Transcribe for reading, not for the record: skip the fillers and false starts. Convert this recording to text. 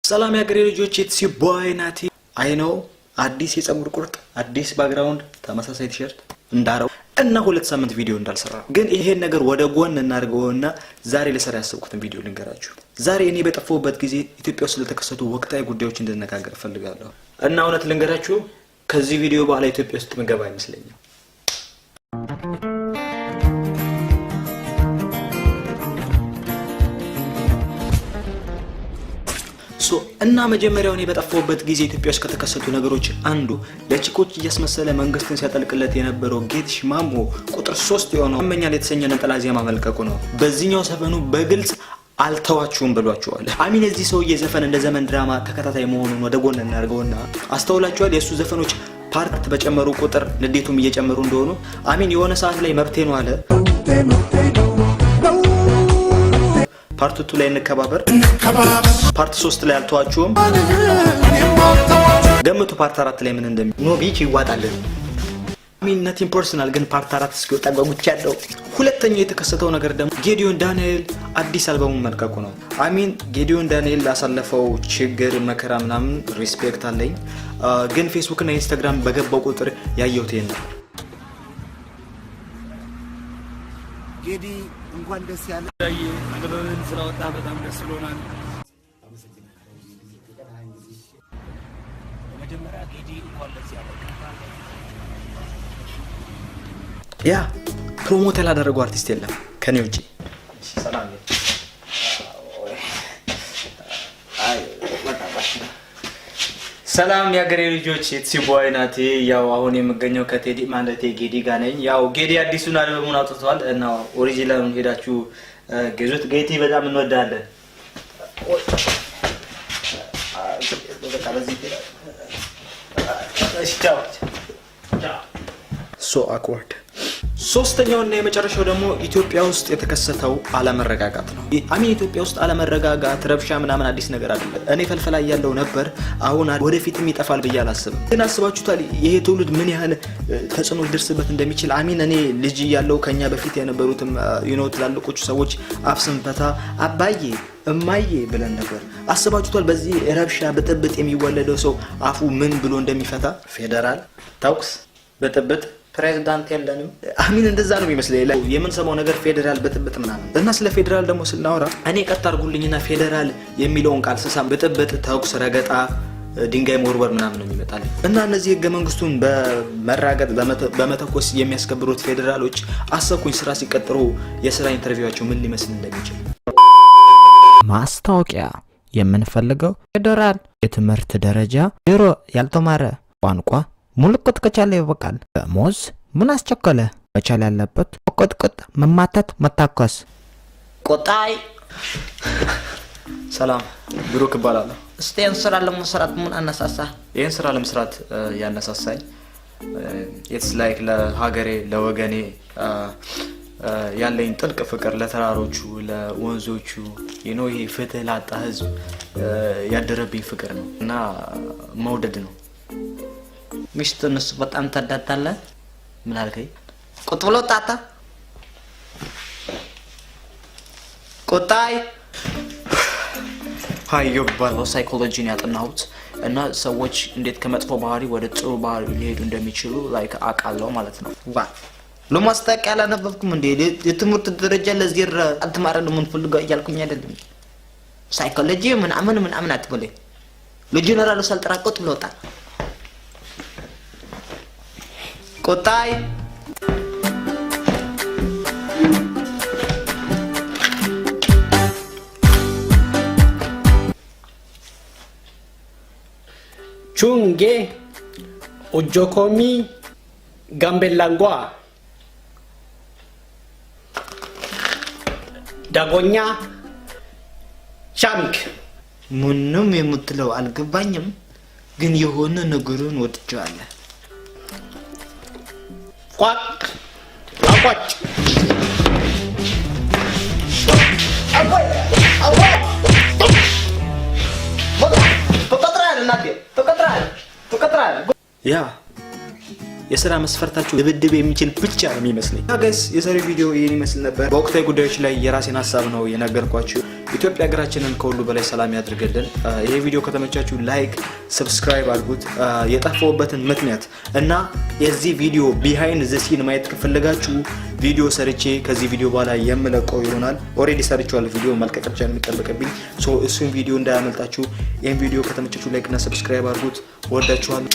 ሰላም ያገሬ ልጆች ኢትስ ዩ ቦይ ናቲ አይ ኖ አዲስ የጸጉር ቁርጥ አዲስ ባክግራውንድ ተመሳሳይ ቲሸርት እንዳረው እና ሁለት ሳምንት ቪዲዮ እንዳልሰራ ግን ይሄን ነገር ወደ ጎን እናርገውና ዛሬ ለሰራ ያሰብኩትን ቪዲዮ ልንገራችሁ። ዛሬ እኔ በጠፋሁበት ጊዜ ኢትዮጵያ ውስጥ ለተከሰቱ ወቅታዊ ጉዳዮች እንድንነጋገር ፈልጋለሁ እና እውነት ልንገራችሁ ከዚህ ቪዲዮ በኋላ ኢትዮጵያ ውስጥ ምገባ አይመስለኝም። እና መጀመሪያው እኔ በጠፋሁበት ጊዜ ኢትዮጵያ ውስጥ ከተከሰቱ ነገሮች አንዱ ለቺኮች እያስመሰለ መንግስትን ሲያጠልቅለት የነበረው ጌትሽ ማሞ ቁጥር 3 የሆነው አመኛል የተሰኘ ነጠላ ዜማ መልቀቁ ነው። በዚህኛው ዘፈኑ በግልጽ አልተዋችሁም ብሏቸዋል። አሚን እዚህ ሰውዬ ዘፈን እንደ ዘመን ድራማ ተከታታይ መሆኑን ወደ ጎን እናርገውና አስተውላችኋል? የሱ ዘፈኖች ፓርት በጨመሩ ቁጥር ንዴቱም እየጨመሩ እንደሆኑ አሚን የሆነ ሰዓት ላይ መብቴ ነው አለ። ፓርት 2 ላይ እንከባበር ፓርት 3 ላይ አልተዋችሁም ገምቱ ፓርት 4 ላይ ምን እንደሚ ኖ ቢች ይዋጣልን አሚን nothing personal ግን ፓርት 4 እስኪወጣ ጓጉቻለሁ። ሁለተኛው የተከሰተው ነገር ደግሞ ጌዲዮን ዳንኤል አዲስ አልበሙን መልቀቁ ነው። አሚን ጌዲዮን ዳንኤል ላሳለፈው ችግር መከራ ምናምን ሪስፔክት አለኝ ግን ፌስቡክ እና ኢንስታግራም በገባው ቁጥር ያየሁት ነው ጌዲ እንኳን ደስ ያለ አገበን ስለወጣ በጣም ደስ ብሎናል። መጀመሪያ ጌዲ እንኳን ደስ ያለ ያ ፕሮሞት ያላደረገው አርቲስት የለም ከኔ ውጪ። ሰላም ሰላም ያገሬ ልጆች ኢትስ ዩ ቦይ ናቲ ያው አሁን የምገኘው ከቴዲ ማለቴ ጌዲ ጋር ነኝ። ያው ጌዲ አዲሱን አልበሙን አውጥቷል እና ኦሪጂናሉን ሄዳችሁ ገዙት። ጌዲ በጣም እንወዳለን። ሶ አክወርድ። ሶስተኛው እና የመጨረሻው ደግሞ ኢትዮጵያ ውስጥ የተከሰተው አለመረጋጋት ነው። አሚን ኢትዮጵያ ውስጥ አለመረጋጋት ረብሻ ምናምን አዲስ ነገር አይደለም። እኔ ፈልፈላ ያለው ነበር አሁን ወደፊትም ይጠፋል ብዬ አላስብም። ግን አስባችሁታል ይሄ ትውልድ ምን ያህል ተጽዕኖ ሊደርስበት እንደሚችል? አሚን እኔ ልጅ ያለው ከኛ በፊት የነበሩትም ትላልቆቹ ሰዎች አፍስም ፈታ አባዬ እማዬ ብለን ነበር። አስባችሁታል በዚህ ረብሻ በጥብጥ የሚወለደው ሰው አፉ ምን ብሎ እንደሚፈታ? ፌደራል ታውክስ በጥብጥ ፕሬዝዳንት የለንም። አሚን እንደዛ ነው የሚመስለው የምንሰማው ነገር ፌደራል በጥብጥ ምናምን እና ስለ ፌደራል ደግሞ ስናወራ እኔ ቀጥ አድርጉልኝና ፌደራል የሚለውን ቃል ስሳም በጥብጥ ተኩስ፣ ረገጣ፣ ድንጋይ መወርወር ምናምን ነው የሚመጣልኝ እና እነዚህ ህገ መንግስቱን በመራገጥ በመተኮስ የሚያስከብሩት ፌደራሎች አሰብኩኝ ስራ ሲቀጥሩ የስራ ኢንተርቪዋቸው ምን ሊመስል እንደሚችል። ማስታወቂያ የምንፈልገው ፌደራል የትምህርት ደረጃ ዜሮ ያልተማረ ቋንቋ ሙልቅጥ ከቻለ ይበቃል። ደሞዝ ምን አስቸከለ? መቻል ያለበት ቆጥቆጥ መማታት መታከስ። ቆጣይ ሰላም ብሩክ እባላለሁ። እስቴን ስራ ለመስራት ምን አነሳሳ? ይሄን ስራ ለመስራት ያነሳሳኝ ኢትስ ላይክ ለሀገሬ ለወገኔ ያለኝ ጥልቅ ፍቅር ለተራሮቹ ለወንዞቹ ይሄ ፍትህ ላጣ ህዝብ ያደረብኝ ፍቅር ነው እና መውደድ ነው። ሚስትንስ በጣም ተዳታለ? ምን አልከኝ? ቁጥ ብሎ ጣጣ ቆጣይ ሃይ ባለው ሳይኮሎጂን ያጠናሁት እና ሰዎች እንዴት ከመጥፎ ባህሪ ወደ ጥሩ ባህሪ ሊሄዱ እንደሚችሉ ላይክ አቃለው ማለት ነው። ዋ ለማስታወቂያ አላነበብኩም እንዴ? የትምህርት ደረጃ ለዚህ አልተማረ ነው ምን ፈልገው እያልኩኝ አይደለም። ሳይኮሎጂ ምናምን አትበለኝ። ለጀነራሉ ሰልጥራ ቁጥ ብሎ ጣጣ ቆጣይ ቹንጌ ኦጆኮሚ ጋምቤላንጓ ዳጎኛ ሻምክ ምንም የምትለው አልገባኝም ግን የሆነ ነገሩን ወጥቻለሁ። ቋቅ አቋጭ ተቀጥራል እናቴ ተቀጥራል ያ የስራ መስፈርታችሁ ድብድብ የሚችል ብቻ ነው የሚመስለኝ። ጋይስ የዛሬው ቪዲዮ ይህን ይመስል ነበር። በወቅታዊ ጉዳዮች ላይ የራሴን ሀሳብ ነው የነገርኳችሁ። ኢትዮጵያ ሀገራችንን ከሁሉ በላይ ሰላም ያድርግልን። ይሄ ቪዲዮ ከተመቻችሁ ላይክ፣ ሰብስክራይብ አድርጉት። የጠፋሁበትን ምክንያት እና የዚህ ቪዲዮ ቢሃይንድ ዘ ሲን ማየት ከፈለጋችሁ ቪዲዮ ሰርቼ ከዚህ ቪዲዮ በኋላ የምለቀው ይሆናል። ኦሬዲ ሰርቼዋለሁ። ቪዲዮ መልቀቅ ብቻ ነው የሚጠበቅብኝ። እሱን ቪዲዮ እንዳያመልጣችሁ። ይህን ቪዲዮ ከተመቻችሁ ላይክ እና ሰብስክራይብ አድርጉት። ወዳችኋለሁ።